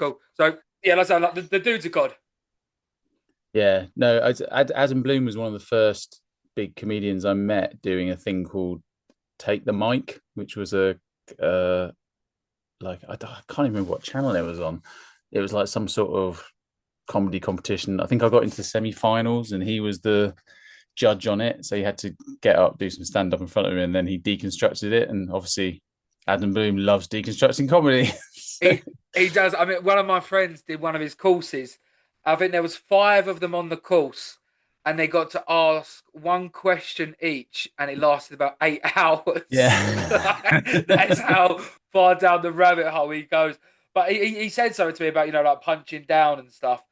Cool. So yeah, that's like the dude's a god. Yeah, no, Adam Bloom was one of the first big comedians I met doing a thing called Take the Mic, which was a uh, I can't even remember what channel it was on. It was like some sort of comedy competition. I think I got into the semi-finals, and he was the judge on it. So he had to get up, do some stand up in front of him, and then he deconstructed it. And obviously, Adam Bloom loves deconstructing comedy. So, He does. I mean, one of my friends did one of his courses. I think there was five of them on the course, and they got to ask one question each, and it lasted about 8 hours. yeah. That's how far down the rabbit hole he goes. But he said something to me about like punching down and stuff,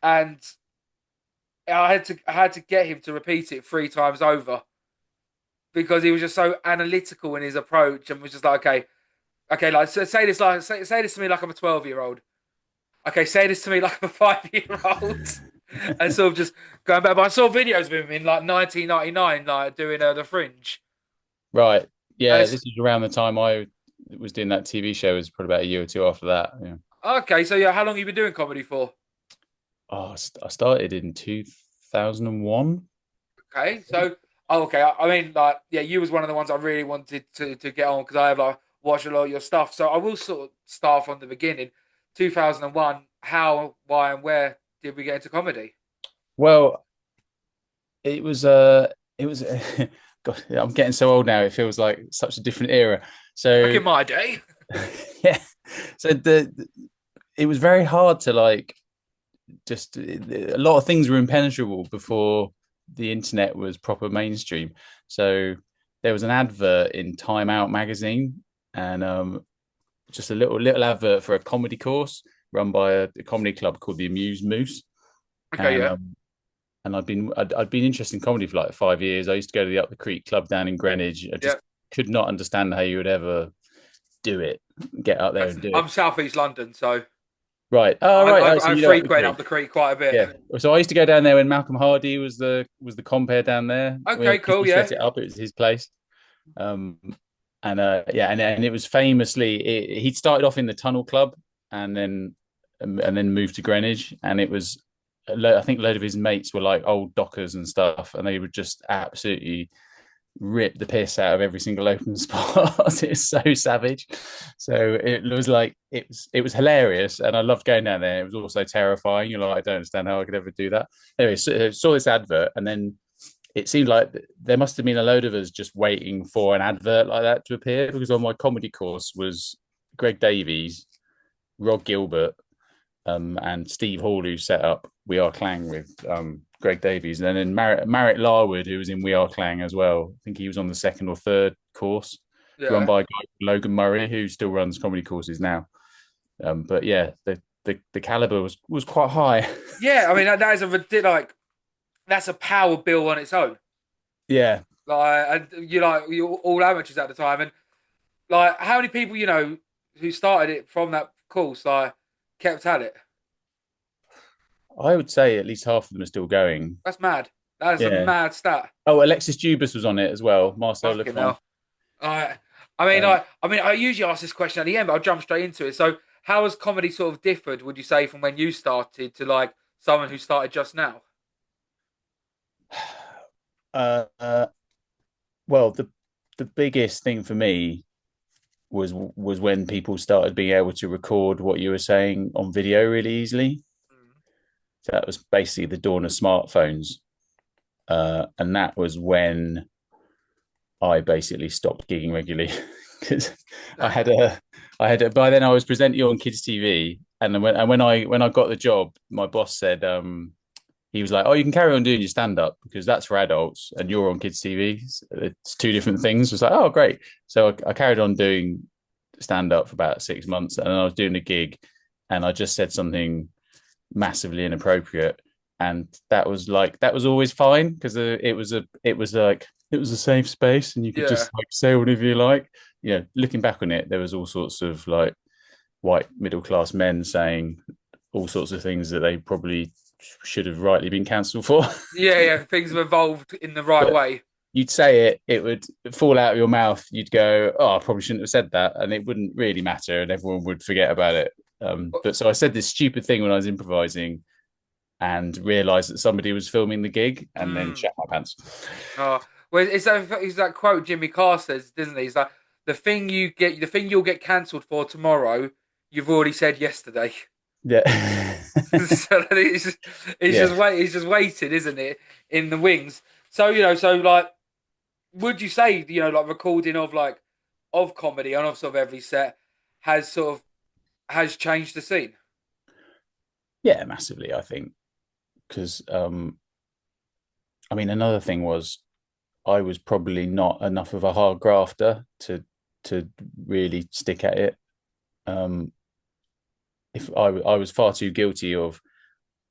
and I had to get him to repeat it 3 times over because he was just so analytical in his approach and was just like, okay, like say this to me like I'm a 12-year-old. Okay, say this to me like I'm a 5-year-old. And sort of just going back. But I saw videos of him in like 1999, like doing The Fringe. Right. And Yeah, it's this is around the time I was doing that TV show. It was probably about a year or two after that. Yeah. okay. So yeah, how long have you been doing comedy for? Oh, I started in 2001. Okay, so okay. I mean, like, yeah, you was one of the ones I really wanted to get on because I have like watched a lot of your stuff. So I will sort of start from the beginning. 2001. How, why, and where did we get into comedy? Well, it was God, I'm getting so old now. It feels like such a different era. Back So in my day. yeah. So it was very hard to like just a lot of things were impenetrable before the internet was proper mainstream. So there was an advert in Time Out magazine, and just a little advert for a comedy course run by a comedy club called the Amused Moose, Okay, and yeah. I'd been interested in comedy for like 5 years. I used to go to the Up the Creek club down in Greenwich. I just Yeah. could not understand how you would ever do it, get out there and do it. I'm Southeast London, so Right. Oh, I, right. Oh, I, so I you know Up the frequent up Creek. the creek quite a bit. Yeah. So I used to go down there when Malcolm Hardy was the compere down there. Okay, Because cool, he yeah. set it up, it was his place. Um, and and it was famously he'd started off in the Tunnel Club, and then moved to Greenwich, and it was I think a load of his mates were like old dockers and stuff, and they would just absolutely rip the piss out of every single open spot. It's so savage. So it was like it was hilarious, and I loved going down there. It was also terrifying. You're like, I don't understand how I could ever do that. Anyway, so saw this advert, and then it seemed like there must have been a load of us just waiting for an advert like that to appear, because on my comedy course was Greg Davies, Rod Gilbert, and Steve Hall, who set up We Are Clang with Greg Davies, and then Marek Larwood, who was in We Are Clang as well. I think he was on the second or third course, run Yeah. by a guy called Logan Murray, who still runs comedy courses now. But yeah, the caliber was quite high. Yeah, I mean that is like that's a power bill on its own. Yeah, Like, and you're all amateurs at the time, and like how many people who started it from that course like kept at it? I would say at least half of them are still going. That's mad. That is a Yeah. mad stat. Oh, Alexis Dubas was on it as well. Marcel Fucking Lecomte. hell. I mean, Um, I usually ask this question at the end, but I'll jump straight into it. So, how has comedy sort of differed? Would you say from when you started to like someone who started just now? uh, uh, well, the biggest thing for me was when people started being able to record what you were saying on video really easily. So that was basically the dawn of smartphones, and that was when I basically stopped gigging regularly because I had a by then I was presenting on kids TV, and when I got the job, my boss said he was like, "Oh, you can carry on doing your stand up because that's for adults, and you're on kids TV. It's two different things." I was like, "Oh, great!" So I carried on doing stand up for about 6 months, and then I was doing a gig, and I just said something massively inappropriate, and that was always fine because it was a safe space, and you could Yeah, just like say whatever you like. Looking back on it, there was all sorts of like white middle class men saying all sorts of things that they probably should have rightly been cancelled for. yeah. Things have evolved in the right But way. you'd say it would fall out of your mouth. You'd go, "Oh, I probably shouldn't have said that," and it wouldn't really matter, and everyone would forget about it. But so I said this stupid thing when I was improvising and realized that somebody was filming the gig and then Mm. shat my pants. Oh, well, it's that quote Jimmy Carr says, isn't he? He's like, the thing you'll get cancelled for tomorrow, you've already said yesterday. Yeah. So Yeah. he's just waiting, isn't it, in the wings? So so like, would you say like recording of of comedy and of sort of every set has sort of has changed the scene? Yeah, massively, I think. Because I mean, another thing was I was probably not enough of a hard grafter to really stick at it. Um, if I was far too guilty of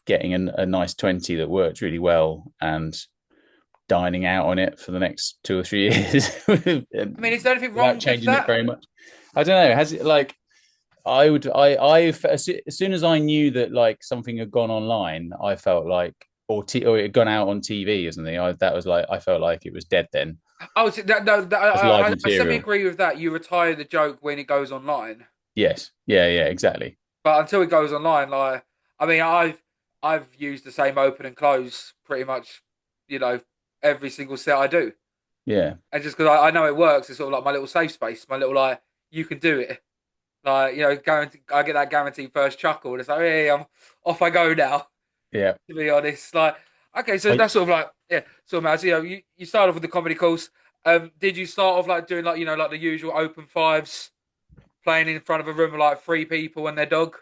getting a nice 20 that worked really well and dining out on it for the next 2 or 3 years I mean, is there anything without wrong with changing it that? very much. I don't know. Has it like I as soon as I knew that like something had gone online, I felt like or it had gone out on TV or something. That was like I felt like it was dead then Oh, so as live I semi material. agree with that. You retire the joke when it goes online. Yes, yeah, exactly. But until it goes online, like I mean, I've used the same open and close pretty much, you know, every single set I do, Yeah, and just because I know it works, it's sort of like my little safe space, my little like you can do it, like guarantee I get that guaranteed first chuckle, and it's like hey, I'm off I go now. yeah. To be honest, like okay, so I, that's sort of like yeah, sort of man. So, you started off with the comedy course. Did you start off like doing like like the usual open fives, playing in front of a room of like three people and their dog?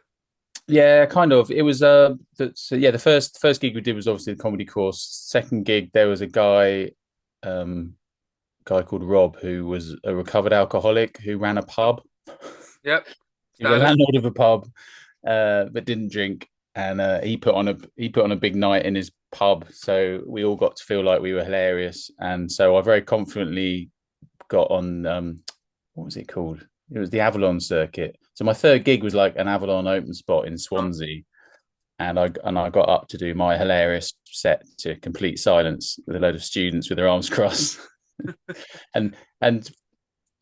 Yeah, kind of. It was so yeah, the first gig we did was obviously the comedy course. Second gig there was a um guy called Rob who was a recovered alcoholic who ran a pub. Yep, He was a standard. landlord of a pub, but didn't drink. And he put on a big night in his pub, so we all got to feel like we were hilarious. And so I very confidently got on what was it called? It was the Avalon circuit. So my third gig was like an Avalon open spot in Swansea, and I got up to do my hilarious set to complete silence with a load of students with their arms crossed, and and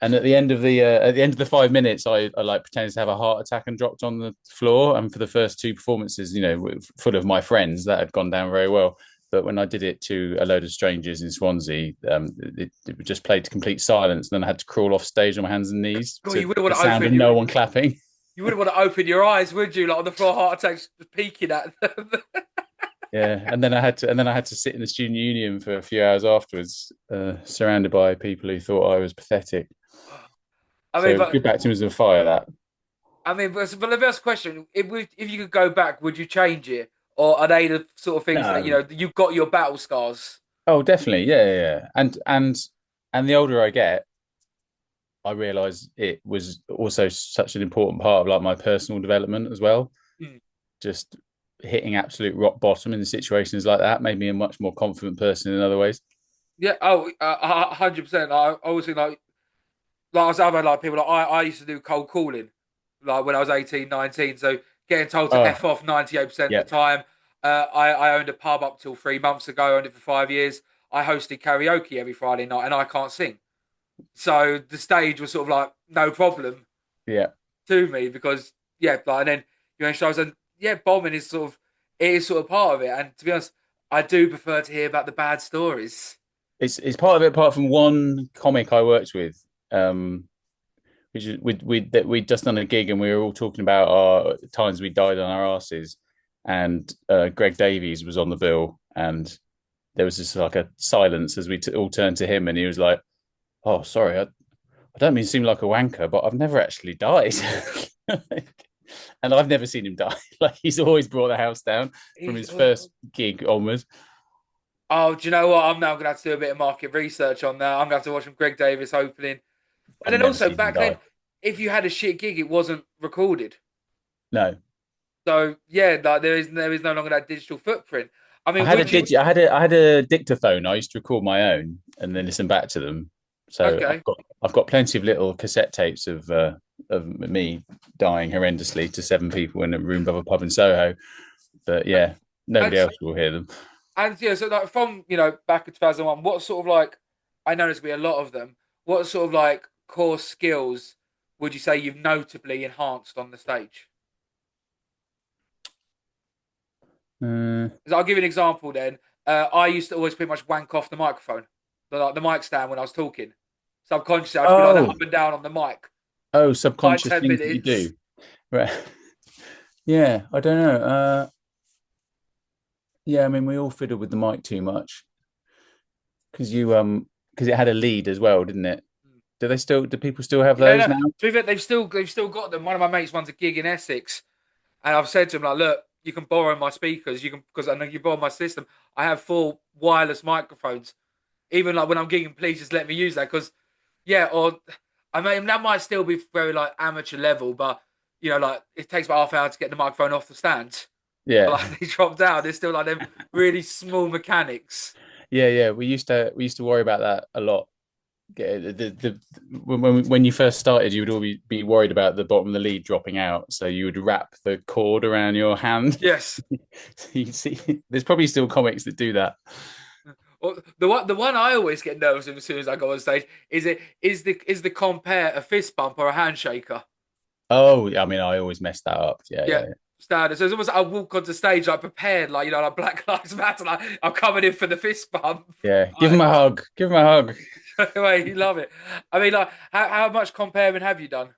and at the end of the 5 minutes, I like pretended to have a heart attack and dropped on the floor. And for the first two performances, full of my friends, that had gone down very well. But when I did it to a load of strangers in Swansea, it just played to complete silence. And then I had to crawl off stage on my hands and knees God, to you wouldn't the want to sound open of no one clapping. you wouldn't want to open your eyes, would you? Like on the floor, heart attacks peeking at them. Yeah, and then I had to sit in the student union for a few hours afterwards, surrounded by people who thought I was pathetic. I So mean, it was good baptisms of fire. That but the first question: if you could go back, would you change it, or are they the sort of things that no, you've got your battle scars? oh, definitely, yeah. And the older I get, I realise it was also such an important part of like my personal development as well. Hmm. Just hitting absolute rock bottom in situations like that made me a much more confident person in other ways. Yeah. Oh, 100%. I always think like I was having like people like I used to do cold calling like when I was 18, 19. So getting told to Oh, F off 98% of yeah, the time. I owned a pub up till 3 months ago. I owned it for 5 years. I hosted karaoke every Friday night, and I can't sing. So the stage was sort of like no problem yeah. to me because yeah, like and then you're in shows and yeah, bombing is it is sort of part of it. And to be honest, I do prefer to hear about the bad stories. It's part of it. Apart from one comic I worked with, which is we'd just done a gig and we were all talking about our times we died on our asses, and Greg Davies was on the bill, and there was just like a silence as we all turned to him, and he was like, "Oh, sorry, I don't mean to seem like a wanker, but I've never actually died." And I've never seen him die. Like he's always brought the house down from He's, his first gig onwards. oh, do you know what? I'm now gonna have to do a bit of market research on that. I'm gonna have to watch some Greg Davis opening. And I've then never also seen him back then, die. if you had a shit gig, it wasn't recorded. No, So yeah, like there is no longer that digital footprint. I I mean, had a would you? digi- I had a dictaphone. I used to record my own and then listen back to them. So Okay. I've got plenty of little cassette tapes of me dying horrendously to seven people in a room above a pub in Soho. But yeah, nobody And else will hear them. and yeah, so like from back in 2001, what sort of like I know there's gonna be a lot of them. What sort of like core skills would you say you've notably enhanced on the stage? Uh, So I'll give you an example then. I used to always pretty much wank off the microphone, like the mic stand when I was talking. Subconsciously, I'd just be like that oh, up and down on the mic. oh, Like subconscious 10 things that you minutes. do. Right. Yeah, I don't know. Yeah, I mean, we all fiddled with the mic too much because it had a lead as well, didn't it? Do people still have Yeah, those no. now? To be fair, they've still got them. One of my mates runs a gig in Essex, and I've said to him like, look, you can borrow my speakers. You can because I know you borrow my system. I have 4 wireless microphones. Even like when I'm gigging, please just let me use that because yeah. Or I mean that might still be very like amateur level, but like it takes about half an hour to get the microphone off the stand. Yeah. Like they dropped out. There's still like them really small mechanics. Yeah, yeah. We used to worry about that a lot. When you first started, you would always be worried about the bottom of the lead dropping out, so you would wrap the cord around your hand. Yes. So you see, there's probably still comics that do that. Well, the one I always get nervous with as soon as I go on stage is the compare a fist bump or a handshaker. Oh, I mean, I always mess that up. Yeah, Yeah, yeah, yeah. standard. So it's almost like I walk onto stage like prepared, like like Black Lives Matter, like I'm coming in for the fist bump. Yeah. Give him a hug. Give him a hug. Anyway, you love it. I mean, like how much comparing have you done?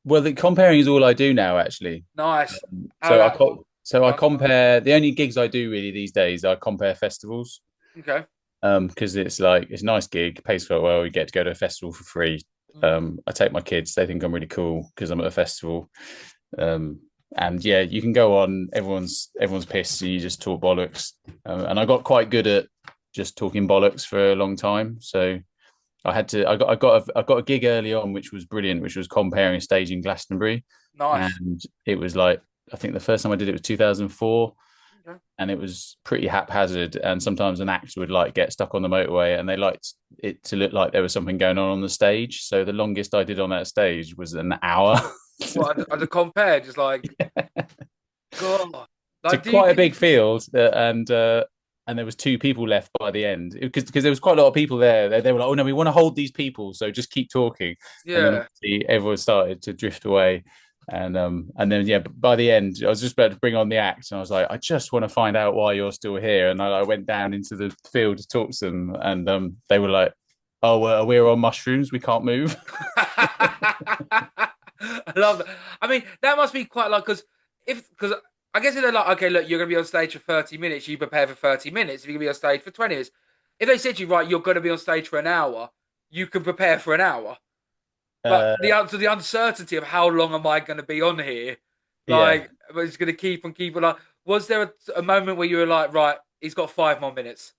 Well, the comparing is all I do now, actually. Nice. How So I that? co- so I Gone? compare the only gigs I do really these days. I compare festivals. Okay. Because it's like it's a nice gig, pays quite well. We get to go to a festival for free. Mm, I take my kids; they think I'm really cool because I'm at a festival. Um, and yeah, you can go on. Everyone's pissed, and you just talk bollocks. And I got quite good at just talking bollocks for a long time. So I had to. I got a gig early on, which was brilliant, which was comparing a stage in Glastonbury, nice. and it was like I think the first time I did it was 2004, Okay. and it was pretty haphazard. And sometimes an act would like get stuck on the motorway, and they liked it to look like there was something going on the stage. So the longest I did on that stage was an hour. What and to compare, just like God, To like do you quite a get? big field, and there was two people left by the end because there was quite a lot of people there. They were like, "Oh no, we want to hold these people, so just keep talking." And then Yeah. obviously everyone started to drift away, and then yeah, by the end, I was just about to bring on the act, and I was like, "I just want to find out why you're still here." And I went down into the field to talk to them, and they were like, "Oh, we're on mushrooms. We can't move." I love that. I mean, that must be quite like because I guess if they're like, okay, look, you're gonna be on stage for 30 minutes, you prepare for 30 minutes. If you're gonna be on stage for 20 minutes, if they said to you, right, you're gonna be on stage for an hour, you can prepare for an hour. But uh, the uncertainty of how long am I gonna be on here, yeah. like, it's gonna keep on keeping. Like, was there a moment where you were like, right, he's got 5 more minutes?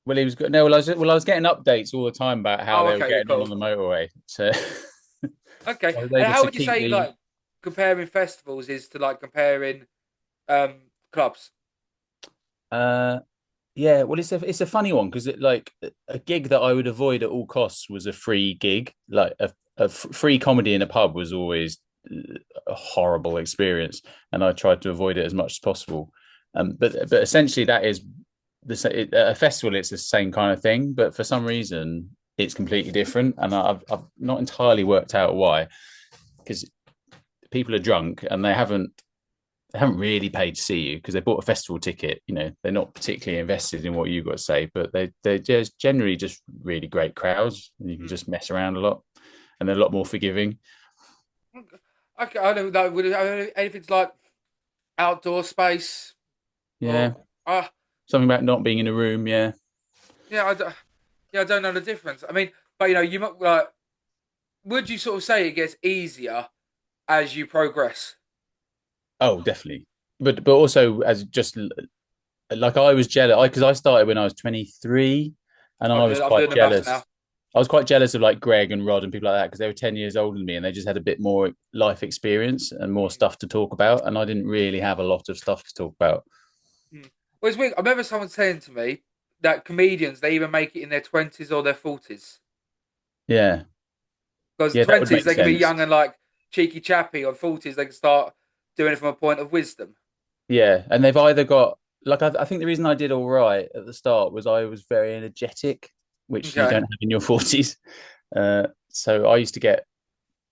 Well, he was good. No, well, I was getting updates all the time about how Oh, they were okay, yeah, getting on cool. the motorway. So Okay, I was and able how to would you keep say the like comparing festivals is to like comparing clubs? uh yeah, well, it's a funny one because it like a gig that I would avoid at all costs was a free gig. Like free comedy in a pub was always a horrible experience, and I tried to avoid it as much as possible. But essentially, that is a festival. It's the same kind of thing, but for some reason, it's completely different, and I've not entirely worked out why. Because people are drunk and they haven't really paid to see you because they bought a festival ticket. They're not particularly invested in what you've got to say, but they're just generally just really great crowds, and you can Hmm. just mess around a lot, and they're a lot more forgiving. Okay, I don't know. Would it, anything's like outdoor space Yeah, or something about not being in a room. Yeah. yeah, yeah, I don't know the difference. I mean, but you might like. Would you sort of say it gets easier as you progress? Oh, definitely. But also as just like I was jealous because I started when I was 23, and I was I'm quite doing the maths now. jealous. I was quite jealous of like Greg and Rod and people like that because they were 10 years older than me, and they just had a bit more life experience and more Hmm. stuff to talk about, and I didn't really have a lot of stuff to talk about. Hmm. Well, it's weird. I remember someone saying to me that comedians they either make it in their 20s or their 40s. Yeah. Because Yeah, that would 20s make they can be sense. young and like cheeky chappy, or 40s they can start doing it from a point of wisdom. Yeah, and they've either got like I think the reason I did all right at the start was I was very energetic, which you Okay. don't have in your 40s. So I used to get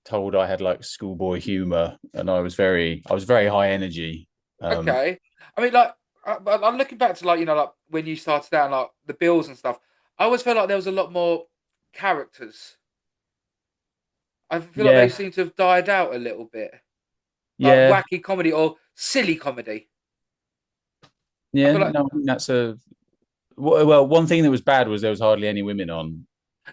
told I had like schoolboy humor, and I was very high energy. Okay. I mean, like, but I'm looking back to like like when you started out, like the Bills and stuff. I always felt like there was a lot more characters. I feel like they Yeah, seem to have died out a little bit, like yeah, wacky comedy or silly comedy. I yeah. feel like No, I think that's a well. One thing that was bad was there was hardly any women on.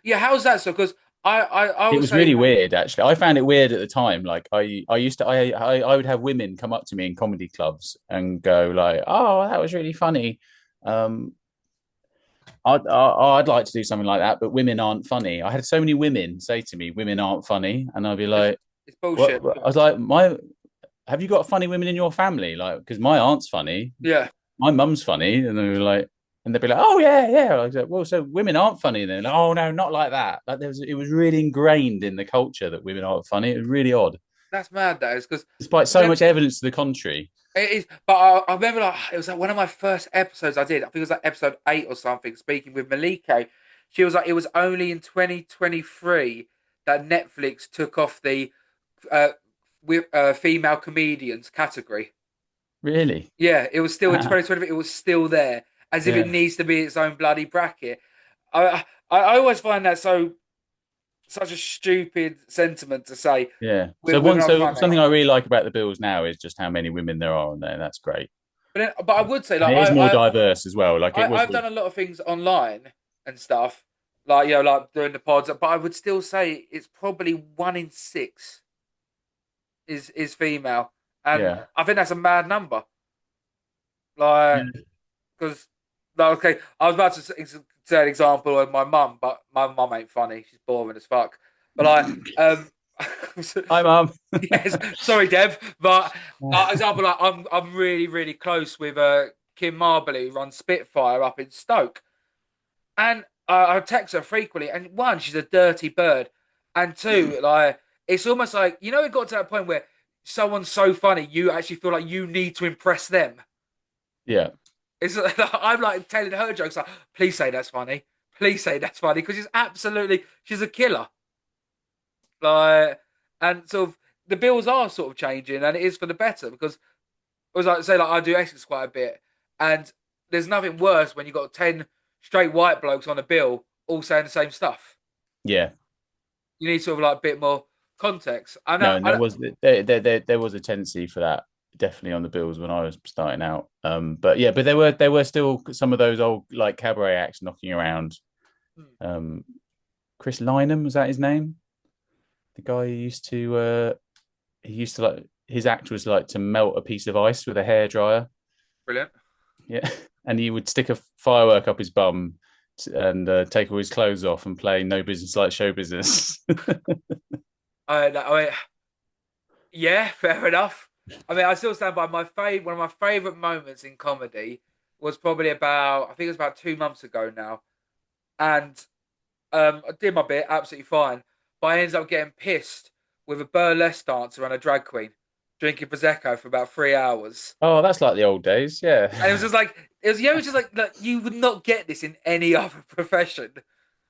yeah, how's that so? Because I It would was really say weird, actually. I found it weird at the time. Like I used to, I would have women come up to me in comedy clubs and go like, "Oh, that was really funny." Um, I'd like to do something like that, but women aren't funny. I had so many women say to me, "Women aren't funny," and I'd be it's, like, it's "What?" bullshit. I was like, "My, have you got funny women in your family?" Like, because my aunt's funny, Yeah, my mum's funny, and they were like, and they'd be like, "Oh yeah, yeah." I was like, "Well, so women aren't funny then?" Like, oh no, not like that. Like it was really ingrained in the culture that women aren't funny. It was really odd, that's mad. That is because despite so much evidence to the contrary. it is. But I remember like it was like one of my first episodes I did. I think it was like episode 8 or something. Speaking with Malika, she was like, it was only in 2023 that Netflix took off the uh, with female comedians category. Really? Yeah, it was still in 2020. It was still there, as if it Yeah, needs to be its own bloody bracket. I always find that such a stupid sentiment to say. yeah. Women are So funny, something I really like about the Bills now is just how many women there are on there. That's great. but I would say And like it is more diverse as well. Like it was I've the done a lot of things online and stuff, like like doing the pods. But I would still say it's probably 1 in 6 is female, and yeah. I think that's a mad number. Like, Yeah. because like, okay, I was about to say an example of my mum, but my mum ain't funny. She's boring as fuck. But Hi, mum. yes, sorry, Deb, but example, like I'm really close with Kim Marbley, who runs Spitfire up in Stoke. And I text her frequently, and one, she's a dirty bird, and two, like it's almost like it got to that point where someone's so funny, you actually feel like you need to impress them. Yeah. It's I'm like telling her jokes like, please say that's funny, please say that's funny, because she's a killer. Like, and sort of the bills are sort of changing, and it is for the better because it was like say like I do Essex quite a bit, and there's nothing worse when you got 10 straight white blokes on a bill all saying the same stuff. Yeah. You need sort of like a bit more context. I know. No, and there was a tendency for that definitely on the Bills when I was starting out. But yeah, but there were still some of those old like cabaret acts knocking around. Um, Chris Lynham, was that his name? The guy who he used to like his act was like to melt a piece of ice with a hairdryer. Brilliant. Yeah, and he would stick a firework up his bum and take all his clothes off and play No Business Like Show Business. I mean, yeah, fair enough. I mean, I still stand by my favorite. One of my favorite moments in comedy was probably about I think it was about 2 months ago now, and I did my bit absolutely fine, but I ended up getting pissed with a burlesque dancer and a drag queen drinking prosecco for about 3 hours. Oh, that's like the old days. Yeah. And it was just like it was just like you would not get this in any other profession.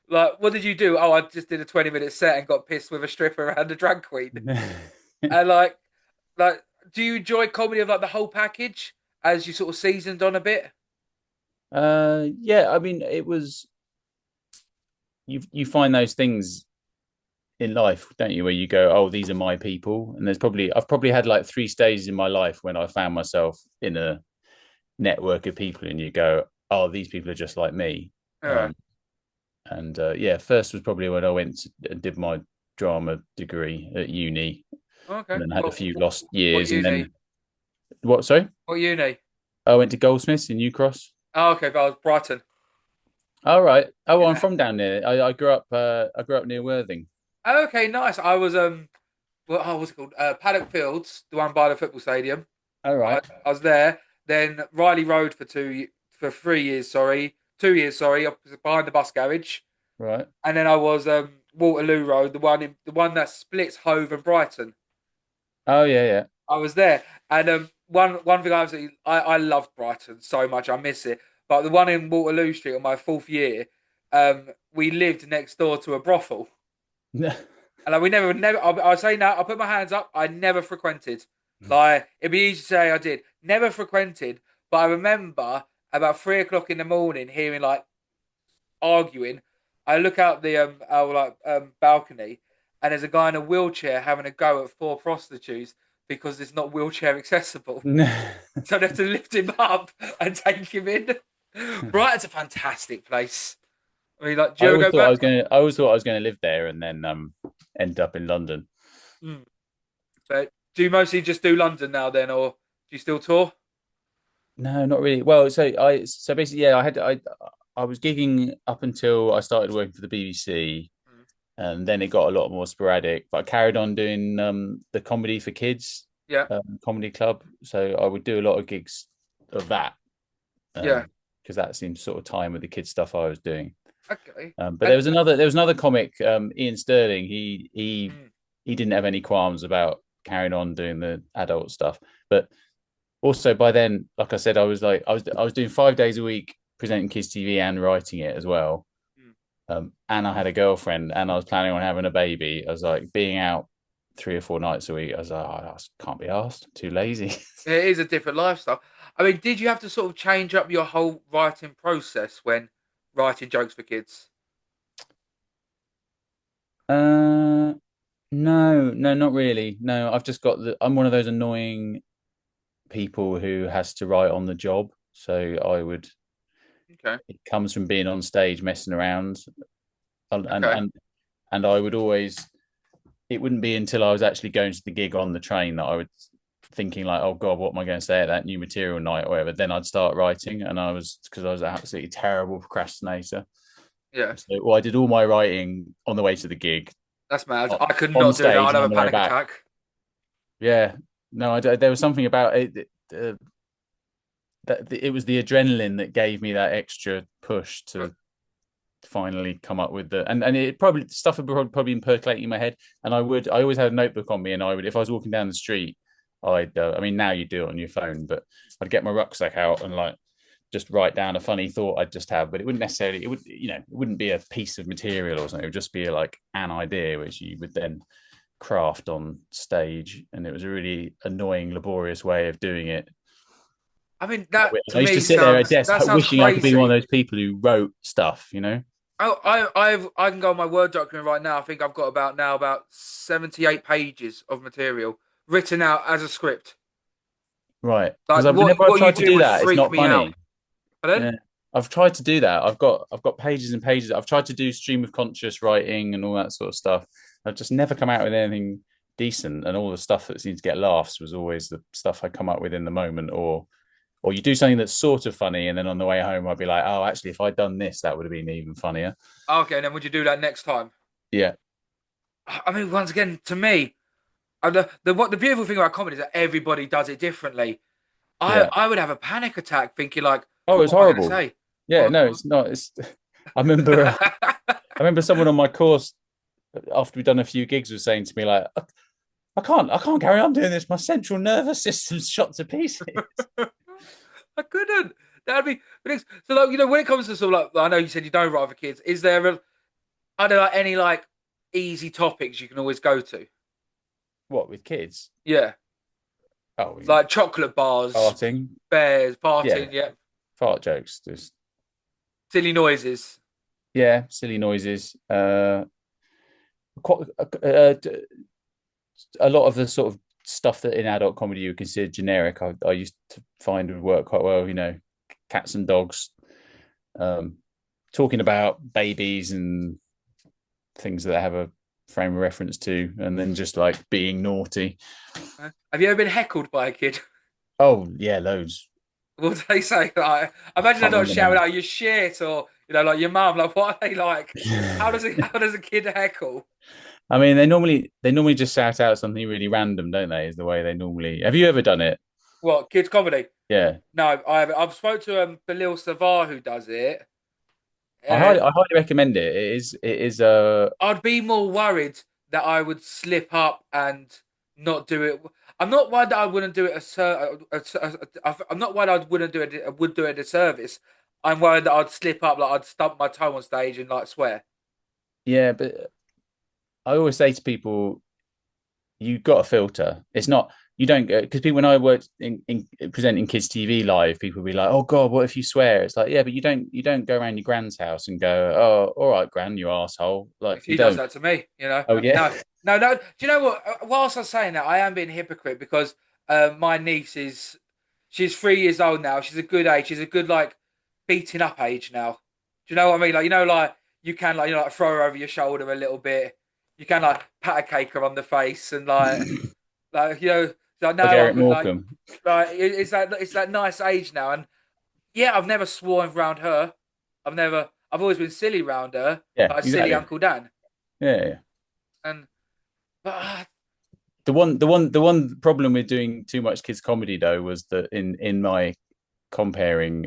Like, what did you do? Oh, I just did a 20-minute set and got pissed with a stripper and a drag queen. And like, do you enjoy comedy of like the whole package as you sort of seasoned on a bit? Yeah, I mean, it was you find those things in life, don't you, where you go, oh, these are my people. And I've probably had like three stages in my life when I found myself in a network of people, and you go, oh, these people are just like me. Yeah. And yeah, first was probably when I and did my drama degree at uni, Okay. and then had a Well, few lost what years, and uni? then what? Sorry, What uni? I went to Goldsmiths in New Cross. Oh, okay, but I was Brighton. All right. Oh, I'm Yeah. from down there. I grew up. I grew up near Worthing. Okay, nice. I was what's it called? Paddock Fields, the one by the football stadium. All right. I was there. Then Riley Road for 3 years. Sorry, 2 years. Sorry, opposite behind the bus garage. Right. And then I was Waterloo Road, the one that splits Hove and Brighton. Oh yeah, yeah. I was there, and one thing I loved Brighton so much. I miss it. But the one in Waterloo Street on my fourth year, we lived next door to a brothel, and like, we never. I'll say now. I'll put my hands up. I never frequented. Like it'd be easy to say I did. Never frequented, But I remember about 3 o'clock in the morning hearing like arguing. I look out the our balcony, and there's a guy in a wheelchair having a go at four prostitutes because it's not wheelchair accessible. So they have to lift him up and take him in. Brighton's a fantastic place. I mean, like, do you ever go back? I always thought I was going to live there and then end up in London. Mm. But do you mostly just do London now then, or do you still tour? No, not really. Well, so basically, yeah, I was gigging up until I started working for the BBC, Mm. and then it got a lot more sporadic. But I carried on doing the comedy for kids Yeah, comedy club, so I would do a lot of gigs of that yeah. because that seems sort of time with the kids stuff I was doing. Okay. But And there was another comic, Ian Sterling. mm, He didn't have any qualms about carrying on doing the adult stuff, but also by then, like I said, I was doing 5 days a week presenting kids TV and writing it as well. mm. And I had a girlfriend, and I was planning on having a baby. I was like being out 3 or 4 nights a week. I was like, oh, I can't be asked. I'm too lazy. It is a different lifestyle. I mean, did you have to sort of change up your whole writing process when writing jokes for kids? No, no, not really. No, I've just got I'm one of those annoying people who has to write on the job. So I would. Okay, It comes from being on stage messing around, and okay. I would always. It wouldn't be until I was actually going to the gig on the train that I would thinking like, oh God, what am I going to say at that new material night or whatever. Then I'd start writing, and because I was an absolutely terrible procrastinator. Yeah, So well, I did all my writing on the way to the gig, that's mad. I could on not do that. stage, I'd and have on a the way panic back. attack. Yeah, no, there was something about it. That it was the adrenaline that gave me that extra push to finally come up with and it probably stuff had probably been percolating in my head, and I always had a notebook on me, and I would, if I was walking down the street, I mean, now you do it on your phone, but I'd get my rucksack out and like just write down a funny thought I'd just have, but it wouldn't necessarily, it wouldn't be a piece of material or something. It would just be like an idea which you would then craft on stage, and it was a really annoying, laborious way of doing it. I mean, that to I used to me sit there at sounds desk that sounds wishing I could be one crazy. of those people who wrote stuff. I can go on my Word document right now. I think I've got about 78 pages of material written out as a script. Right. Like Because whenever I've what you tried to do do would that, it's freak not me out. funny. But then, Yeah. I've tried to do that. I've got pages and pages. I've tried to do stream of conscious writing and all that sort of stuff. I've just never come out with anything decent. And all the stuff that seemed to get laughs was always the stuff I come up with in the moment, or you do something that's sort of funny, and then on the way home I'd be like, oh, actually, if I'd done this, that would have been even funnier. okay, and then would you do that next time? Yeah. I mean, once again, to me, the beautiful thing about comedy is that everybody does it differently. Yeah. I would have a panic attack thinking like, Oh, it was what am I going to horrible. say? Yeah, no, it's not. It's I remember someone on my course after we'd done a few gigs was saying to me like, I can't carry on doing this. My central nervous system's shot to pieces. I couldn't. That'd be so. Like, when it comes to sort of like, I know you said you don't write for kids. Is there are there like any like easy topics you can always go to? What, with kids? Yeah, Oh, like chocolate bars, farting. bears, Yeah, farting. Yeah, fart jokes. Just silly noises. yeah, silly noises. Quite, a lot of the sort of stuff that in adult comedy you would consider generic. I used to find would work quite well. Cats and dogs. Um, Talking about babies and things that have a frame of reference to, and then just like being naughty. Have you ever been heckled by a kid? Oh yeah, loads. What do they say? Like, I imagine they're Can't not remember now. shouting out "you shit" or like your mum. Like, what are they like? How does a kid heckle? I mean, they normally just shout out something really random, don't they? Is the way they normally. Have you ever done it? What kids comedy? Yeah, No, I haven't. I've spoke to Belil Savar who does it. I highly recommend it. It is. I'd be more worried that I would slip up and not do it. I'm not worried that I wouldn't do it I'm not worried I wouldn't do it. I would do it a disservice. I'm worried that I'd slip up, like I'd stump my toe on stage and like swear. Yeah, but I always say to people, you got a filter. It's not. you don't go because people when I worked in presenting kids TV live, people would be like, "Oh God, what if you swear?" It's like, yeah, but you don't go around your grand's house and go, "Oh, all right, gran, you asshole." Like you She does don't. that to me, you know. Oh yeah, No, no, no. Do you know what? Whilst I'm saying that, I am being a hypocrite because my niece is she's 3 years old now. She's a good age. She's a good like beating up age now. Do you know what I mean? Like like you can like like throw her over your shoulder a little bit. You can like pat a cake her on the face and like like like now I Eric can Morecambe. it's that nice age now and yeah I've never sworn around her. I've always been silly around her Yeah, like silly exactly. Uncle Dan. Yeah, yeah. And but The one problem with doing too much kids comedy though was that in my comparing,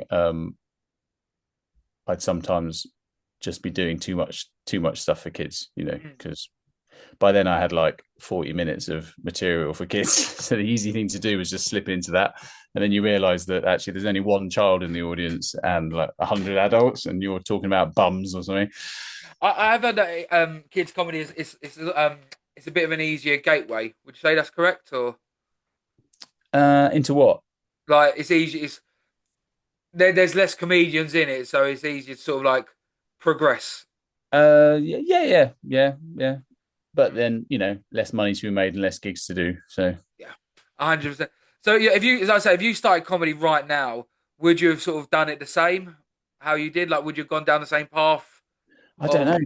I'd sometimes just be doing too much stuff for kids, mm, because by then I had like 40 minutes of material for kids. So the easy thing to do was just slip into that. And then you realize that actually there's only one child in the audience and like 100 adults, and you're talking about bums or something. I've heard that kids comedy it's a bit of an easier gateway. Would you say that's correct or Into what? like it's easy? There's less comedians in it, so it's easier to sort of like progress. Yeah, yeah, yeah, yeah, yeah. But Mm, then, less money to be made and less gigs to do. So yeah, 100%. So yeah, if you as I say, if you started comedy right now, would you have sort of done it the same? How you did? Like, would you have gone down the same path? I don't Of know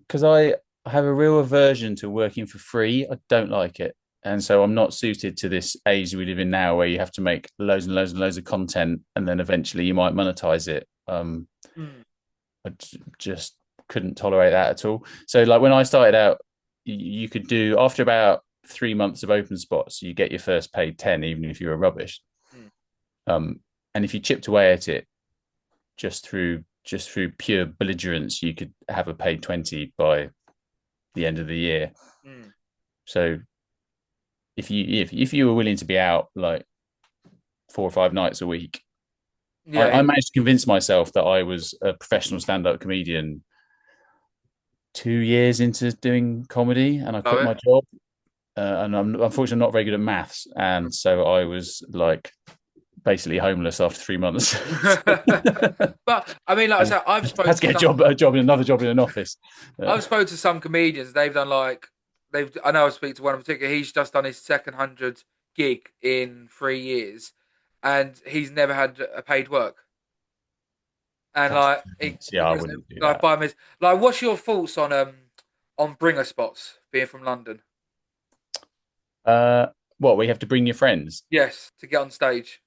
because I have a real aversion to working for free. I don't like it. And so I'm not suited to this age we live in now where you have to make loads and loads and loads of content and then eventually you might monetize it. mm, Just couldn't tolerate that at all. So like when I started out, you could do after about 3 months of open spots, you get your first paid 10, even if you were rubbish. mm, And if you chipped away at it just through pure belligerence, you could have a paid 20 by the end of the year. mm. So if you were willing to be out like 4 or 5 nights a week, I Yeah. managed to convince myself that I was a professional stand-up comedian 2 years into doing comedy, and I Love quit my it. job. And I'm unfortunately not very good at maths, and so I was like basically homeless after 3 months. But I mean, like I And said, had to get another job in an office. I've spoke to some comedians. They've done like they've. I know I speak to one in particular. He's just done his second 100 gig in 3 years, and he's never had a paid work. And That's like yeah, I wouldn't do like that. by mis like, what's your thoughts on bringer spots being from London? Uh, what we have to bring your friends? Yes, to get on stage.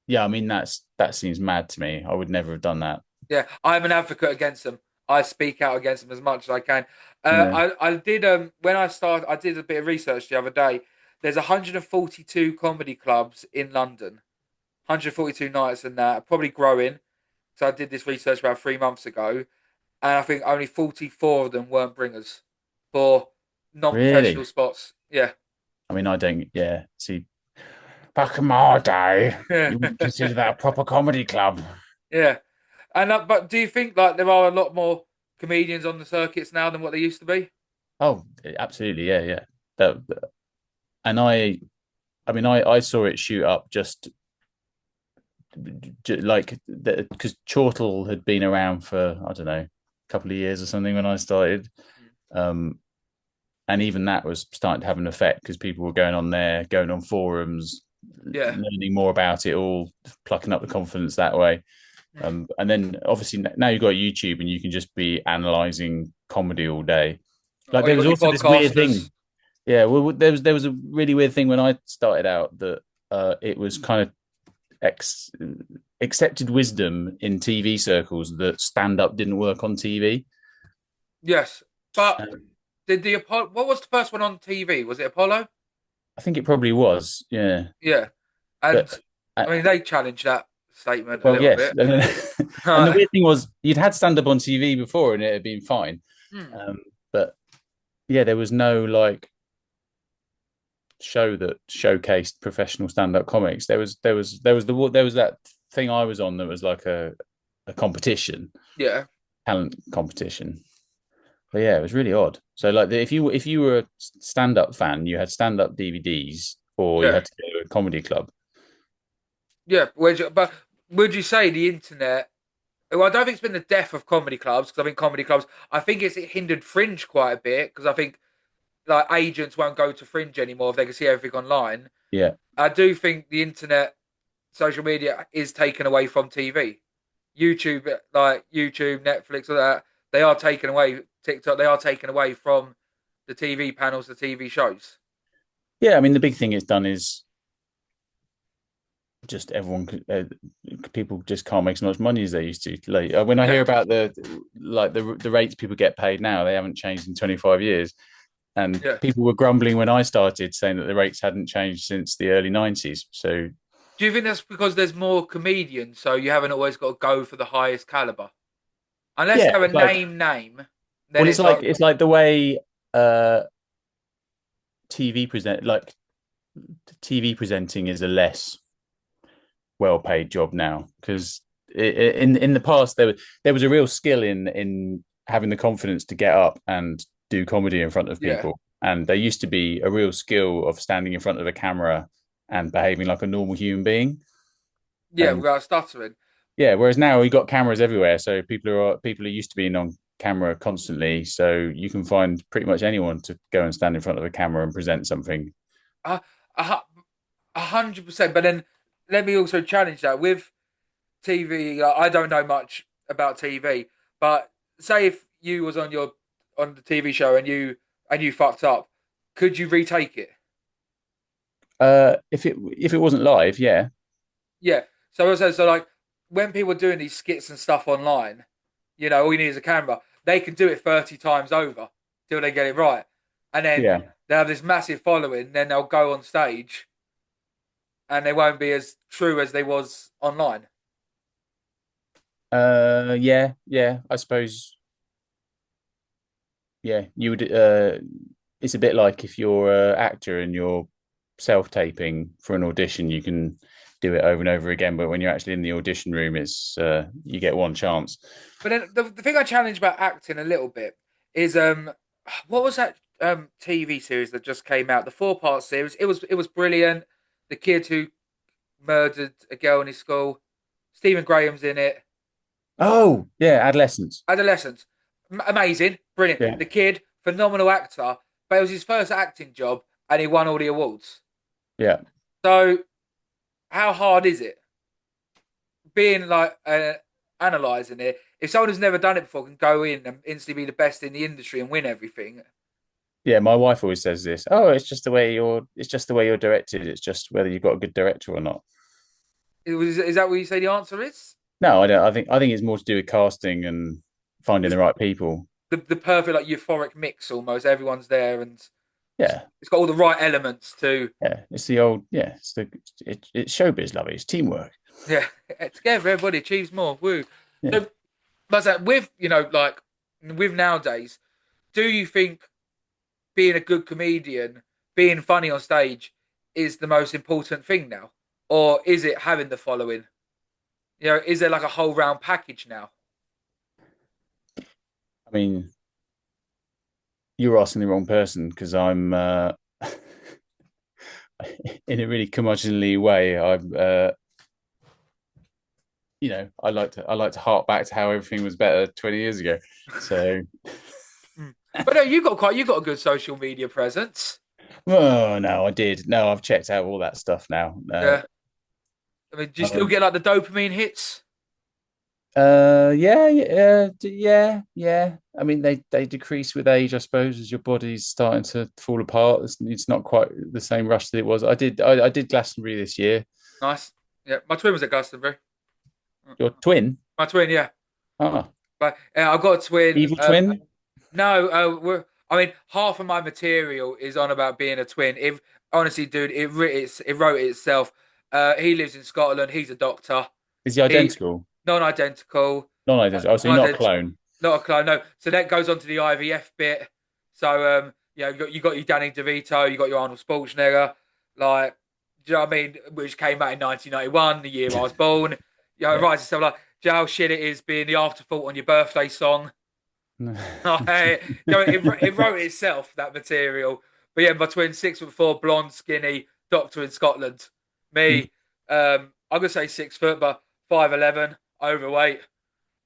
Yeah, I mean that seems mad to me. I would never have done that. Yeah, I'm an advocate against them. I speak out against them as much as I can. Yeah, I did when I started. I did a bit of research the other day. There's 142 comedy clubs in London. 142 nights and that probably growing. So I did this research about 3 months ago, and I think only 44 of them weren't bringers for really. non-professional spots. Yeah, I mean, I don't. Yeah, see, back in my day, yeah, you wouldn't consider that a proper comedy club. yeah. And but do you think like there are a lot more comedians on the circuits now than what there used to be? Oh, absolutely, yeah, yeah. That, and I mean, I saw it shoot up like because Chortle had been around for I don't know a couple of years or something when I started, um, and even that was starting to have an effect because people were going on there, going on forums, Yeah. learning more about it all, plucking up the confidence that way. Mm. And then obviously now you've got YouTube and you can just be analyzing comedy all day. Like Oh, there you was got your also this weird podcasters. thing. Yeah, well, there was a really weird thing when I started out that it was kind of accepted wisdom in TV circles that stand up didn't work on TV. Yes, but Um, did the Apollo? What was the first one on TV? Was it Apollo? I think it probably was, yeah. Yeah, and But uh, I mean they challenged that statement a well, little yes, bit. and the weird thing was you'd had stand up on TV before and it had been fine, Hmm. but yeah, there was no like show that showcased professional stand-up comics. There was that thing I was on that was like a competition, Yeah. talent competition. But yeah, it was really odd. So like if you were a stand-up fan, you had stand-up DVDs or you Yeah, had to go to a comedy club. yeah. But would you say the internet? Well, I don't think it's been the death of comedy clubs because I think comedy clubs. I think it hindered Fringe quite a bit because I think like agents won't go to Fringe anymore if they can see everything online. Yeah. I do think the internet, social media is taken away from TV. YouTube, like YouTube, Netflix, all that, they are taken away. TikTok, they are taken away from the TV panels, the TV shows. Yeah, I mean, the big thing it's done is just people just can't make as much money as they used to. Like when I Yeah, hear about the rates people get paid now, they haven't changed in 25 years. And yeah. people were grumbling when I started, saying that the rates hadn't changed since the early 90s. So Do you think that's because there's more comedians, so you haven't always got to go for the highest caliber? Unless yeah, they're a it's like, name, then well, it's like, it's like the way uh TV present like TV presenting is a less well paid job now, because in the past there was a real skill in having the confidence to get up and do comedy in front of yeah, people, and there used to be a real skill of standing in front of a camera and behaving like a normal human being. yeah, And without stuttering. yeah, whereas now we got cameras everywhere, so people are used to being on camera constantly, so you can find pretty much anyone to go and stand in front of a camera and present something. A 100%. But then let me also challenge that with TV. I don't know much about TV, but say if you was on the TV show and you fucked up, could you retake it? If it wasn't live, yeah. Yeah. So like when people are doing these skits and stuff online, all you need is a camera. They can do it 30 times over till they get it right, and then Yeah. they have this massive following. Then they'll go on stage and they won't be as true as they was online. Yeah, yeah. I suppose, yeah, you would. It's a bit like if you're an actor and you're self-taping for an audition, you can do it over and over again. But when you're actually in the audition room, it's you get one chance. But then the thing I challenge about acting a little bit is what was that TV series that just came out? The 4-part series. It was brilliant. The kid who murdered a girl in his school. Stephen Graham's in it. Oh, yeah, adolescence. Adolescence. Amazing, brilliant. Yeah, The kid, phenomenal actor, but it was his first acting job and he won all the awards. yeah, So how hard is it being like analyzing it? If someone who's never done it before can go in and instantly be the best in the industry and win everything, yeah. My wife always says this. Oh, it's just the way you're directed. It's just whether you've got a good director or not. is that what you say the answer is? No, I don't. I think it's more to do with casting and finding the It's right people. the perfect like euphoric mix almost. Everyone's there and Yeah, it's got all the right elements to yeah. It's the old. Yeah, it's showbiz, love it. It's teamwork. yeah. Together everybody achieves more. Woo. Yeah. So but with like with nowadays, do you think being a good comedian, being funny on stage is the most important thing now? Or is it having the following? Is there like a whole round package now? I mean, you're asking the wrong person, because I'm in a really curmudgeonly way. I like to hark back to how everything was better 20 years ago. So, Mm. But no, you got a good social media presence. oh no, I did. No, I've checked out all that stuff now. Yeah. I mean, do you still Um, get like the dopamine hits? yeah, yeah, yeah, yeah. I mean, they decrease with age, I suppose, as your body's starting to fall apart. It's not quite the same rush that it was. I did Glastonbury this year. Nice. Yeah, my twin was at Glastonbury. Your twin? My twin, yeah. Ah, But I've got a twin. evil twin? No, I mean, half of my material is on about being a twin. If honestly, dude, it wrote itself. He lives in Scotland. He's a doctor. Is he He identical? non-identical, Non-identical. Oh, so you're not a non-identical, clone. not a clone. No, so that goes on to the IVF bit. So you got your Danny DeVito, you got your Arnold Schwarzenegger, like, do you know what I mean? Which came out in 1991, the year I was born. It Yeah. writes itself like, do you know how shit it is being the afterthought on your birthday song? It wrote itself that material. But yeah, my twin, 6'4", blonde, skinny, doctor in Scotland. Me, I'm gonna say 6 foot, but 5'11", overweight,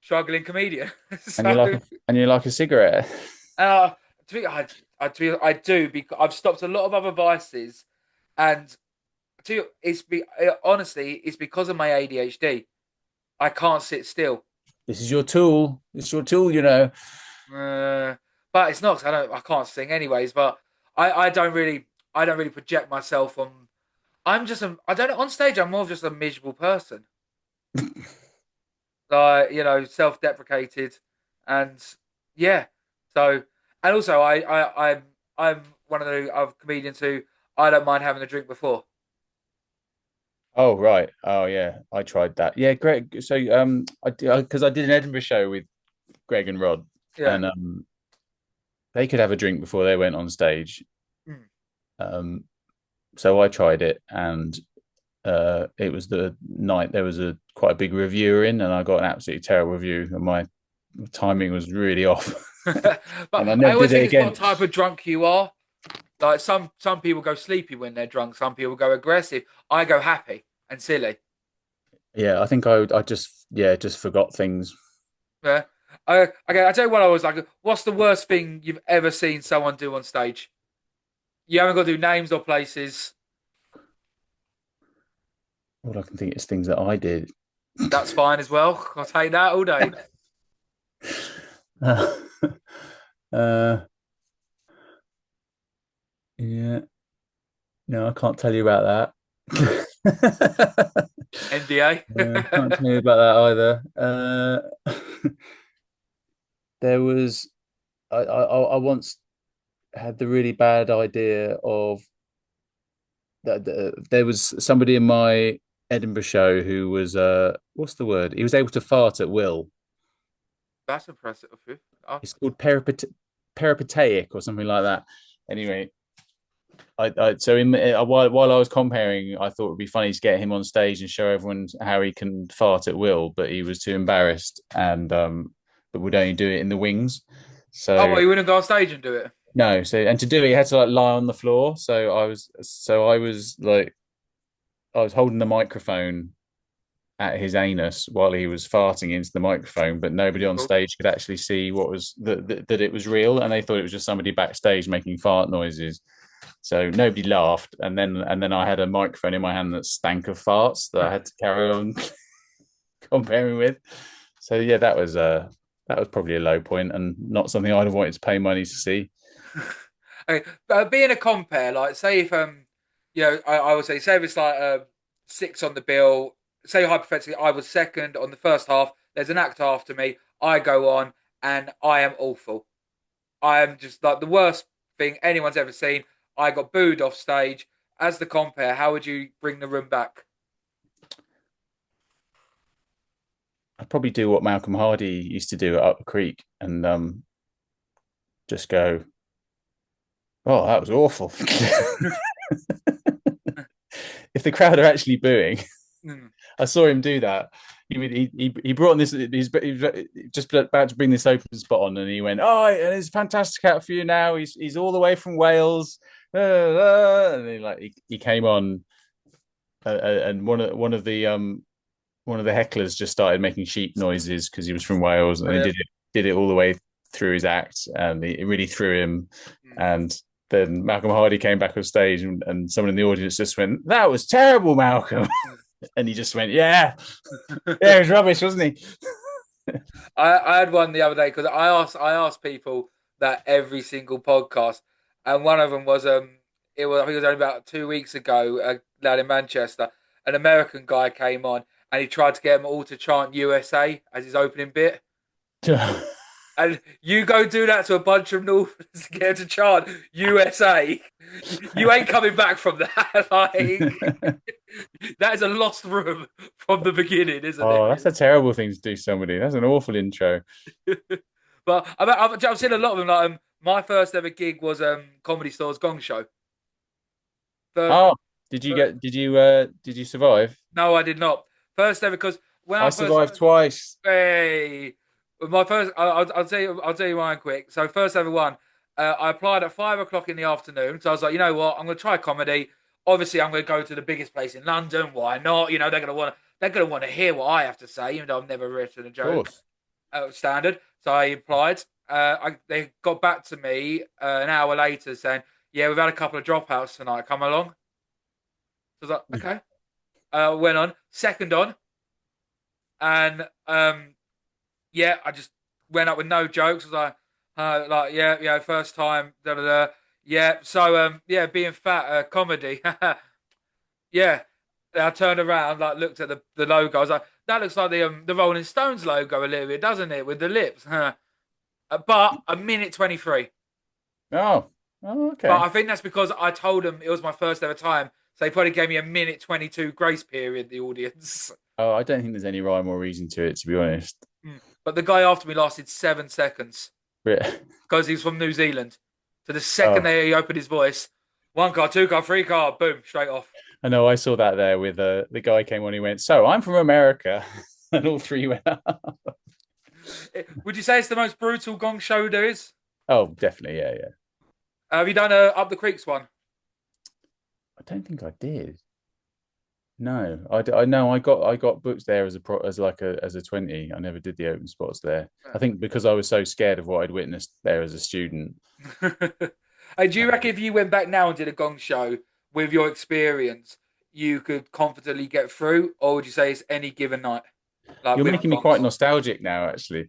struggling comedian. And you So, like a cigarette. uh, I do because I've stopped a lot of other vices, and honestly, it's because of my ADHD. I can't sit still. This is your tool. It's your tool, you know. Uh, but it's not 'cause I can't sing anyways. But I don't really project myself on. I don't know, on stage. I'm more of just a miserable person, like self-deprecated, and yeah. So, and also I'm one of the other comedians who I don't mind having a drink before. Oh right. Oh yeah. I tried that. Yeah, Greg. So because I did an Edinburgh show with Greg and Rod, Yeah. and they could have a drink before they went on stage. Mm. Um, so I tried it, and it was the night there was a quite a big reviewer in, and I got an absolutely terrible review, and my timing was really off, But and I I never always did it think it's again. what type of drunk you are. Like some people go sleepy when they're drunk. Some people go aggressive. I go happy and silly. Yeah, I think I just forgot things. Yeah. Okay, I tell you what I was like. What's the worst thing you've ever seen someone do on stage? You haven't got to do names or places. All I can think is things that I did. That's fine as well. I'll take that all day. uh, uh, yeah, no, I can't tell you about that. NDA. Can't tell you about that either. There was I once had the really bad idea of that there was somebody in my Edinburgh show who was what's the word? He was able to fart at will. That's impressive of you. Oh, It's called peripateic or something like that. Anyway, I so while I was comparing, I thought it would be funny to get him on stage and show everyone how he can fart at will, but he was too embarrassed and but would only do it in the wings. well, So you wouldn't go on stage and do it. no, so and to do it, he had to like lie on the floor. So I was like I was holding the microphone at his anus while he was farting into the microphone, but nobody on Cool. stage could actually see what was that it was real, and they thought it was just somebody backstage making fart noises. So nobody laughed, and then I had a microphone in my hand that stank of farts that I had to carry on comparing with. So yeah, that was probably a low point and not something I'd have wanted to pay money to see. Okay, being a compare, like say if I would say if it's like six on the bill. Say hypothetically, I was second on the first half. There's an act after me. I go on and I am awful. I am just like the worst thing anyone's ever seen. I got booed off stage. As the compare, how would you bring the room back? I'd probably do what Malcolm Hardy used to do at Up the Creek and just go, "Oh, that was awful." If the crowd are actually booing, Mm. I saw him do that. He brought on this. He's just about to bring this open spot on, and he went, "Oh, and it's a fantastic out for you now. He's all the way from Wales." And he came on, and one of the hecklers just started making sheep noises because he was from Wales, and he Brilliant. did it all the way through his act, and it really threw him. Mm. And then Malcolm Hardy came back on stage, and someone in the audience just went, "That was terrible, Malcolm." And he just went, "Yeah, yeah, it was rubbish, wasn't he?" I had one the other day because I asked people that every single podcast, and one of them was it was I think it was only about 2 weeks ago. A lad in Manchester, an American guy came on and he tried to get them all to chant USA as his opening bit. And you go do that to a bunch of Northerners to get them to chant USA, you ain't coming back from that. Like that is a lost room from the beginning, isn't Oh, it? that's a terrible thing to do to somebody. That's an awful intro. But I've seen a lot of them. Like my first ever gig was Comedy Store's Gong Show. First, Oh, did you survive? no, I did not. First ever because when I I first survived twice. hey, my first I'll tell you mine quick. So first ever one, I applied at 5 o'clock in the afternoon. So I was like, you know what, I'm gonna try comedy. obviously I'm going to go to the biggest place in London. Why not? You know, they're going to want to hear what I have to say, even though I've never written a Of joke course. standard. So I applied. They got back to me an hour later saying, "Yeah, we've had a couple of dropouts tonight. Come along." So I was like, "Okay." Went on second on, and yeah, I just went up with no jokes. I was like, yeah, yeah, first time, da da da. Yeah, so yeah, being fat, comedy. Yeah. I turned around, like looked at the logo. I was like, that looks like the Rolling Stones logo a little bit, doesn't it? With the lips. But a minute 23. Oh, oh, But okay. I think that's because I told them it was my first ever time. So they probably gave me a minute 22 grace period, the audience. Oh, I don't think there's any rhyme or reason to it, to be honest. But the guy after me lasted 7 seconds But, because he's from New Zealand. So the second oh, that he opened his voice, one car, two car, three car, boom, straight off. I know. I saw that there with the guy came on. He went, "So I'm from America," and all three went up. Would you say it's the most brutal gong show there is? Oh, definitely, yeah, yeah. Have you done a Up the Creeks one? I don't think I did. No, I know I got booked there as a pro, as like a as a 20. I never did the open spots there. I think because I was so scared of what I'd witnessed there as a student. Hey, do you reckon Um, if you went back now and did a gong show with your experience, you could confidently get through, or would you say it's any given night, like you're without making me quite gongs? nostalgic now, actually.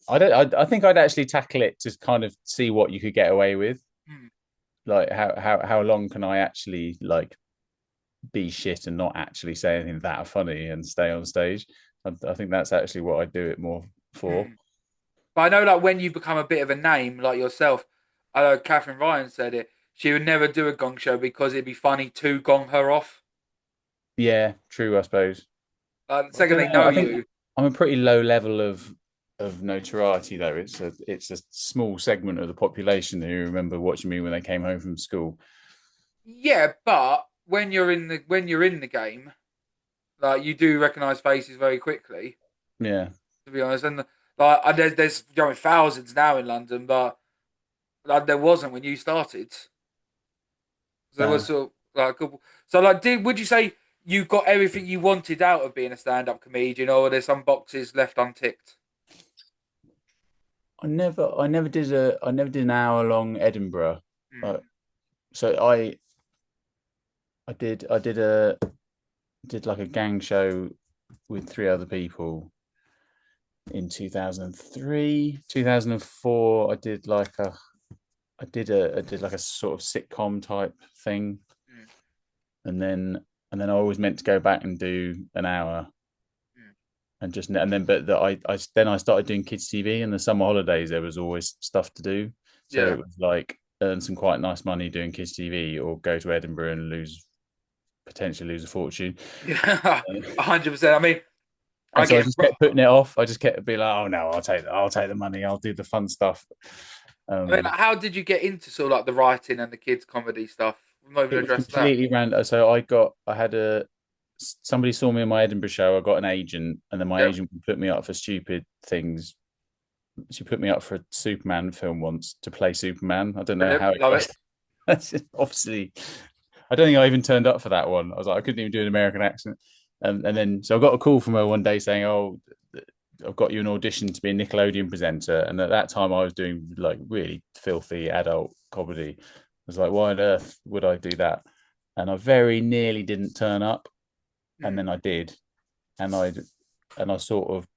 I don't. I think I'd actually tackle it to kind of see what you could get away with. Hmm. Like how long can I actually like be shit and not actually say anything that funny and stay on stage? I think that's actually what I do it more for. Hmm. But I know, like when you become a bit of a name, like yourself, I know Catherine Ryan said it. She would never do a gong show because it'd be funny to gong her off. Yeah, true. I suppose. The I second don't they know. know I think you, I'm a pretty low level of notoriety though. It's a small segment of the population who remember watching me when they came home from school. yeah. But when you're in the game, like you do recognize faces very quickly. Yeah. To be honest, and like there's thousands now in London, but like there wasn't when you started. So there was Uh, sort of like a couple. So like, would you say you got everything you wanted out of being a stand-up comedian, or were there some boxes left unticked? I never did an hour long Edinburgh. Hmm. Uh, so I did like a gang show with three other people in 2003, 2004. I did like a sort of sitcom type thing, Hmm. and then I always meant to go back and do an hour, Hmm. and then but that I started doing kids TV in the summer holidays. There was always stuff to do, so Yeah, it was like earn some quite nice money doing kids TV or go to Edinburgh and potentially lose a fortune. yeah, Uh, 100%. I mean, I and so I get. just kept putting it off. I just kept being like, "Oh no, I'll take the money. I'll do the fun stuff." I mean, Um, like, how did you get into sort of like the writing and the kids comedy stuff? We've not even it was addressed that. completely random. So I had a somebody saw me in my Edinburgh show. I got an agent, and then my Yep, agent put me up for stupid things. She put me up for a Superman film once to play Superman. I don't know brilliant, how it love it. got. Obviously, I don't think I even turned up for that one. I was like, I couldn't even do an American accent. And then so I got a call from her one day saying, "Oh, I've got you an audition to be a Nickelodeon presenter." And at that time, I was doing like really filthy adult comedy. I was like, why on earth would I do that? And I very nearly didn't turn up, and Hmm. then I did, and I sort of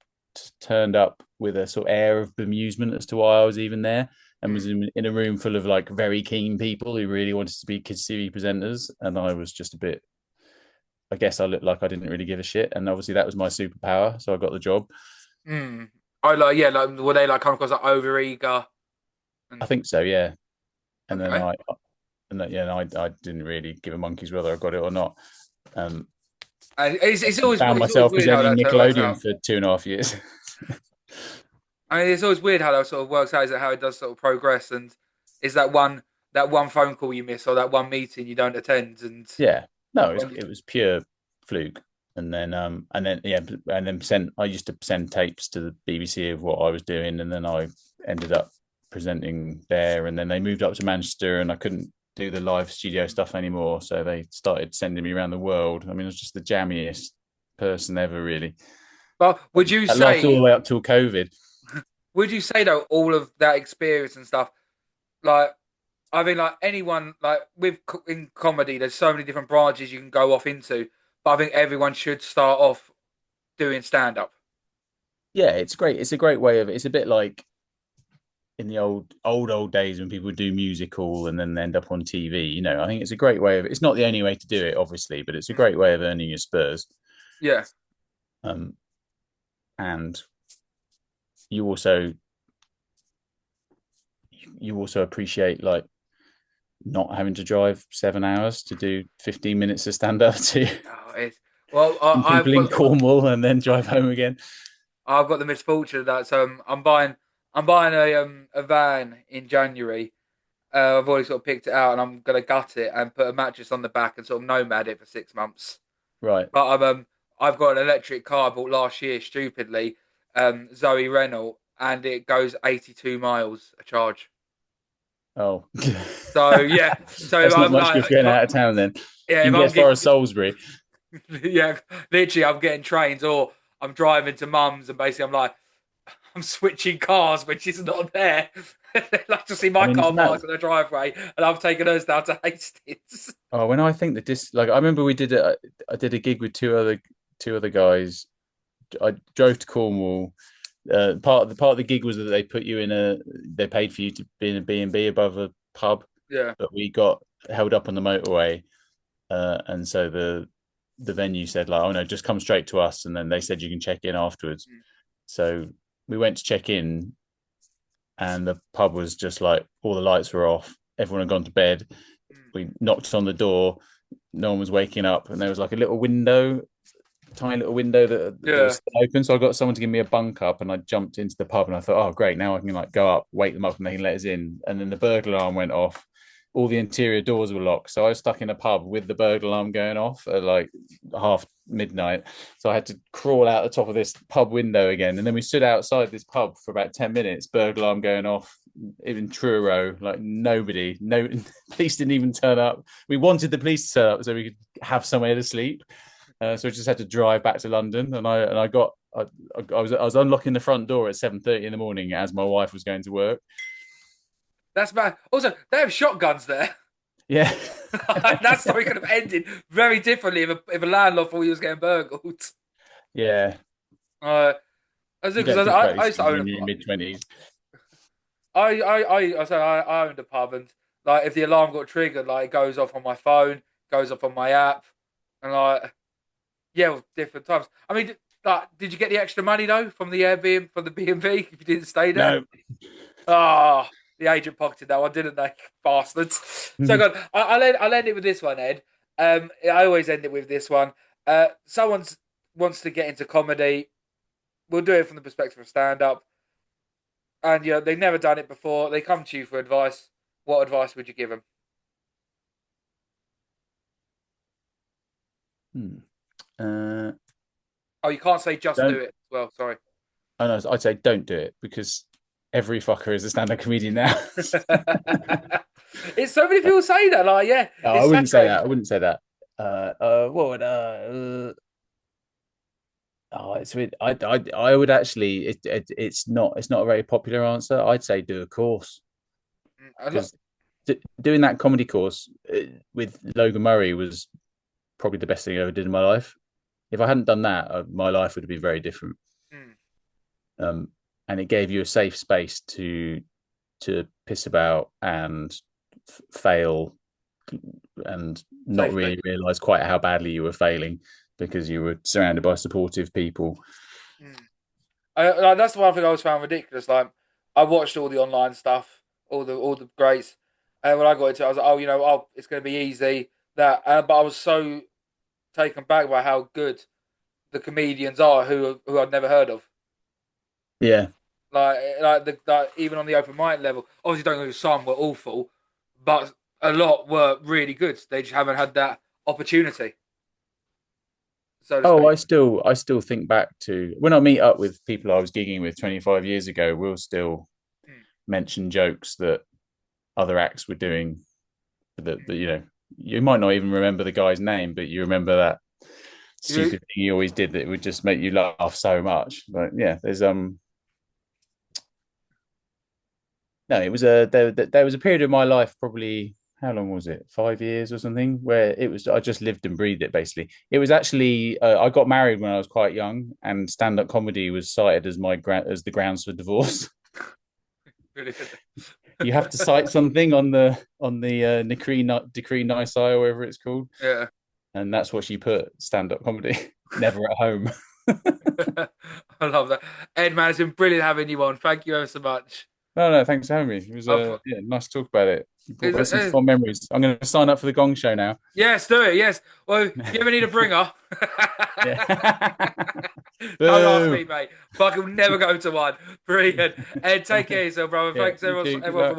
turned up with a sort of air of bemusement as to why I was even there, and was Hmm. in a room full of like very keen people who really wanted to be kids TV presenters, and I was just a bit. I guess I looked like I didn't really give a shit, and obviously that was my superpower, so I got the job. Hmm. I like, yeah, like were they like come across like over eager I and think so, yeah. And then okay? I didn't really give a monkey's whether I got it or not. Um, And it's and always found it's always myself weird how presenting that works Nickelodeon out. for 2.5 years. I mean, it's always weird how that sort of works out. Is it how it does sort of progress? And is that one phone call you miss or that one meeting you don't attend? And Yeah, no, when it was pure fluke. And then yeah, and then sent. I used to send tapes to the BBC of what I was doing, and then I ended up presenting there. And then they moved up to Manchester, and I couldn't do the live studio stuff anymore. So they started sending me around the world. I mean, I was just the jammiest person ever, really. But would you That lasted all the say, way up till COVID. though, all of that experience and stuff, like, I mean, like anyone, like in comedy, there's so many different branches you can go off into, but I think everyone should start off doing stand up. Yeah, it's great. It's a great way of. It's a bit like in the old days when people do musical and then end up on TV. You know, I think it's a great way of. It's not the only way to do it, obviously, but it's a Mm. great way of earning your spurs. Yeah, Um, and you also you also appreciate like not having to drive 7 hours to do 15 minutes of stand up to oh, it's, well, people in Cornwall and then drive home again. I've got the misfortune of that. So I'm buying a van in January. I've already sort of picked it out, and I'm gonna gut it and put a mattress on the back and sort of nomad it for 6 months. Right. But I've got an electric car I bought last year, stupidly, Zoe Renault, and it goes 82 miles a charge. Oh. So yeah, so if That's not I'm much good like, for getting out of town then. yeah, You if can get I'm as far getting, as Salisbury. yeah, literally, I'm getting trains or I'm driving to mum's, and basically I'm like, I'm switching cars when she's not there. They like to see I my mean, car that parked in the driveway, and I've taken hers down to Hastings. oh, when I think that this like I remember we did a I did a gig with two other guys. I drove to Cornwall. Part of the gig was that they paid for you to be in a B&B above a pub, Yeah. but we got held up on the motorway, and so the venue said like, oh no, just come straight to us, and then they said you can check in afterwards. Mm, So we went to check in, and the pub was just like all the lights were off, everyone had gone to bed. mm. We knocked on the door, no one was waking up, and there was like a little window, tiny little window that was Yeah. still open. So I got someone to give me a bunk up, and I jumped into the pub, and I thought, oh great, now I can like go up, wake them up, and they can let us in. And then the burglar alarm went off. All the interior doors were locked, so I was stuck in a pub with the burglar alarm going off at like half midnight. So I had to crawl out the top of this pub window again, and then we stood outside this pub for about 10 minutes. Burglar alarm going off, even Truro, like nobody, no police didn't even turn up. We wanted the police to turn up so we could have somewhere to sleep. So I just had to drive back to London, and I was unlocking the front door at 7:30 in the morning as my wife was going to work. That's bad. Also, they have shotguns there. Yeah, That story could have ended very differently if a landlord thought he was getting burgled. yeah. Uh, I You because don't think about I these used to things own when you're in mid 20s. I said I owned a pub, and like if the alarm got triggered, like it goes off on my phone, goes off on my app, and like yeah, with different times. I mean, like, did you get the extra money though from the Airbnb from the B&B if you didn't stay there? No. Ah, the agent pocketed that one, didn't they, bastards? So good. I'll end it with this one, Ed. I always end it with this one. Someone wants to get into comedy. We'll do it from the perspective of stand up, and you know they've never done it before. They come to you for advice. What advice would you give them? Hmm. Uh, Oh, you can't say just do don't. it. Well, sorry. Oh no, I'd say don't do it because every fucker is a stand-up comedian now. It's so many people say that. Like, yeah, No, I it's wouldn't say saturated. that. I wouldn't say that. What would oh, I would actually. It's not a very popular answer. I'd say do a course Look, because doing that comedy course with Logan Murray was probably the best thing I ever did in my life. If I hadn't done that, my life would have been very different. mm, Um, and it gave you a safe space to piss about and fail and not safely. really realize quite how badly you were failing because you were surrounded by supportive people. Mm. Like, that's the one thing I always found ridiculous. Like, I watched all the online stuff, all the greats, and when I got into it, I was like, oh, you know, oh, it's going to be easy. That, but I was so taken back by how good the comedians are who I'd never heard of. Yeah. Like even on the open mic level, obviously don't know some were awful, but a lot were really good. They just haven't had that opportunity, so to Oh, speak. I still think back to when I meet up with people I was gigging with 25 years ago, we'll still Mm. mention jokes that other acts were doing that you might not even remember the guy's name, but you remember that You, stupid thing he always did that would just make you laugh so much. But yeah, there's no, it was there was a period of my life, probably, how long was it, 5 years or something, where it was I just lived and breathed it. Basically, it was actually I got married when I was quite young, and stand-up comedy was cited as as the grounds for divorce. brilliant. You have to cite something on the decree nisi or whatever it's called, Yeah. and that's what she put: stand-up comedy. Never at home. I love that. Ed, man, it's been brilliant having you on. Thank you ever so much. No, no, thanks for having me. It was I've, yeah, nice to talk about it. You brought is, back some fond memories. I'm going to sign up for the Gong Show now. yes, do it. Yes. Well, if you ever need a bringer, Yeah. don't ask me, Boo. mate. Fucking never go to one. Brilliant. Ed, take care of yourself, brother. Yeah, Thanks you too. Good everyone for luck. watching.